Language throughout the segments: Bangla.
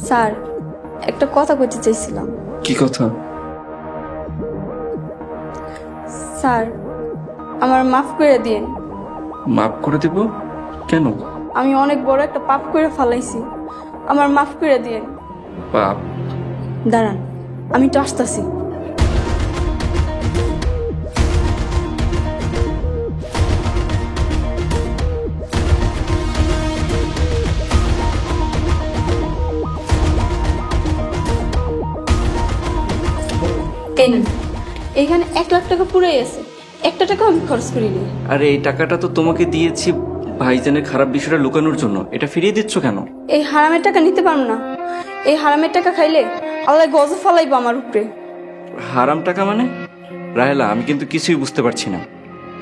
স্যার, একটা কথা কইতে চাইছিলাম। কি কথা? স্যার, আমার মাফ করে দিন। মাফ করে দিব? কেন? আমি অনেক বড় একটা পাপ করে ফেলাইছি, আমার মাফ করে দিন। পাপ? দাঁড়ান, আমি তো আসতেছি। এই নেন, এইখানে 1 লাখ টাকা পুরাই আছে, একটা টাকা আমি খরচ করিনি। আরে এই টাকাটা তো তোমাকে দিয়েছি ভাইজানের খারাপ বিষয়টা লুকানোর জন্য, এটা ফিরিয়ে দিচ্ছ কেন? এই হারামের টাকা নিতে পারবো না। এই হারামের টাকা খাইলে আল্লাহ গজব ফলাইবো আমার উপরে। হারাম টাকা মানে? রাহেলা, আমি কিন্তু কিছুই বুঝতে পারছি না,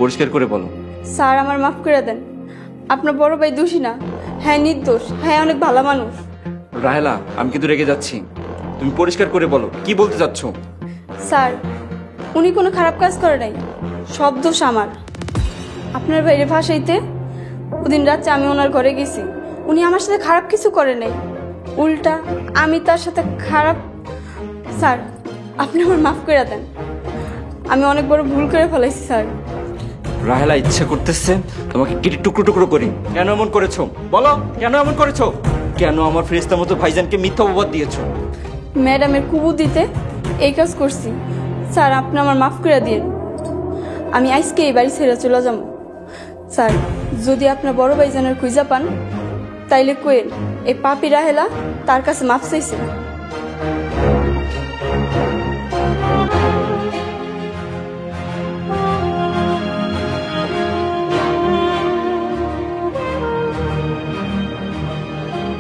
পরিষ্কার করে বলো। স্যার, আমার মাফ করে দেন। আপনার বড় ভাই দোষী না, হ্যাঁ নির্দোষ, হ্যাঁ অনেক ভালো মানুষ। রাহেলা, আমি কিন্তু রেগে যাচ্ছি, তুমি পরিষ্কার করে বলো কি বলতে চাচ্ছ। স্যার, উনি কোনো খারাপ কাজ করে নাই, সব দোষ আমার। আপনার বাইরে ভাসাইতে ওদিন রাত্রে আমি ওনার ঘরে গেছি, উনি আমার সাথে খারাপ কিছু করে নাই, উল্টা আমি তার সাথে খারাপ। স্যার, আপনি আমার মাফ করে দেন, আমি অনেক বড় ভুল করে ফেলাইছি স্যার। রাহেলা, ইচ্ছে করতেছে তোমাকে কেটে টুকরো টুকরো করি। কেন এমন করেছো বলো, কেন এমন করেছো? কেন আমার ফেরেশতার মতো ভাইজানকে মিথ্যা অপবাদ দিয়েছো? ম্যাডামের কুবু দিতে এই কাজ করছি। স্যার, আপনি আমার মাফ করে দিন, আমি আজকে এই বাড়ি ছেড়ে চলে যাব। স্যার, যদি আপনার বড় ভাইজানের খুঁজা পান তাইলে কোয়েন এই পাপি রাহেলা তার কাছে মাফ চাইছে।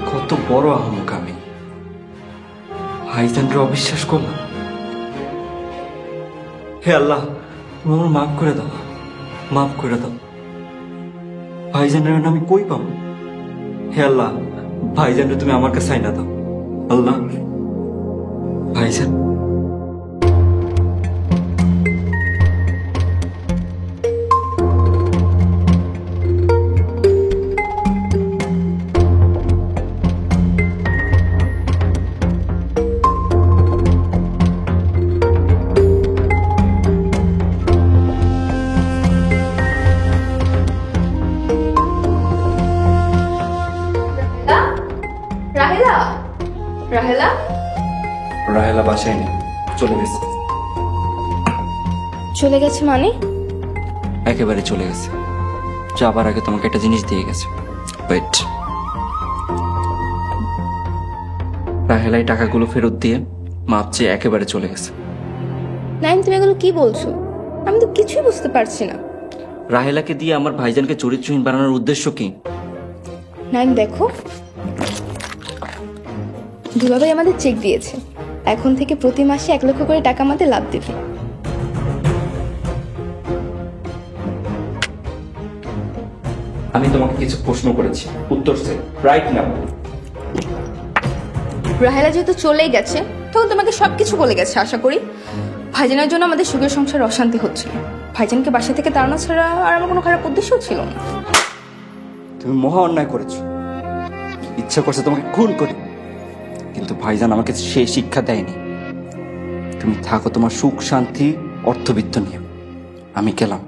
কত বড় আহমক আমি, ভাইজানকে অবিশ্বাস করলাম। হে আল্লাহ, তুমি আমার মাফ করে দাও, মাফ করে দাও। ভাইজানের আমি কই পাবো? হে আল্লাহ, ভাইজানরে তুমি আমার কাছে আইনা দাও। আল্লাহ, ভাইজান। রাহেলা, রাহেলা, রাহেলা বাসায় নেই, চলে গেছে। চলে গেছে মানে? একেবারে চলে গেছে, যাবার আগে তোমাকে একটা জিনিস দিয়ে গেছে। ওয়েট। রাহেলা এই টাকাগুলো ফেরত দিয়ে মাপ চেয়ে একেবারে চলে গেছে। নাইম, তুমি এগুলো কি বলছো? আমি তো কিছুই বুঝতে পারছি না। রাহেলাকে দিয়ে আমার ভাইজানকে চরিত্রহীন বানানোর উদ্দেশ্য কি? নাইম দেখো, দুলাভাই আমাদের চেক দিয়েছে, এখন থেকে প্রতি মাসে 1 লক্ষ করে টাকা আমাদের লাভ দেবে। আমি তোমাকে কিছু প্রশ্ন করেছি, উত্তর চাই রাইট নাও। রাহেলা যেহেতু চলেই গেছে তখন তোমাকে সবকিছু বলে গেছে আশা করি। ভাইজানের জন্য আমাদের সুখের সংসার অশান্তি হচ্ছিল, ভাইজানকে বাসা থেকে তাড়ানো ছাড়া আর আমার কোনো খারাপ উদ্দেশ্য ছিল না। তুমি মহা অন্যায় করেছো, ইচ্ছা করছে তোমাকে খুন করি, কিন্তু ভাইজান আমাকে সেই শিক্ষা দেয়নি। তুমি থাকো তোমার সুখ শান্তি অর্থবিত্ত নিয়ে, আমি গেলাম।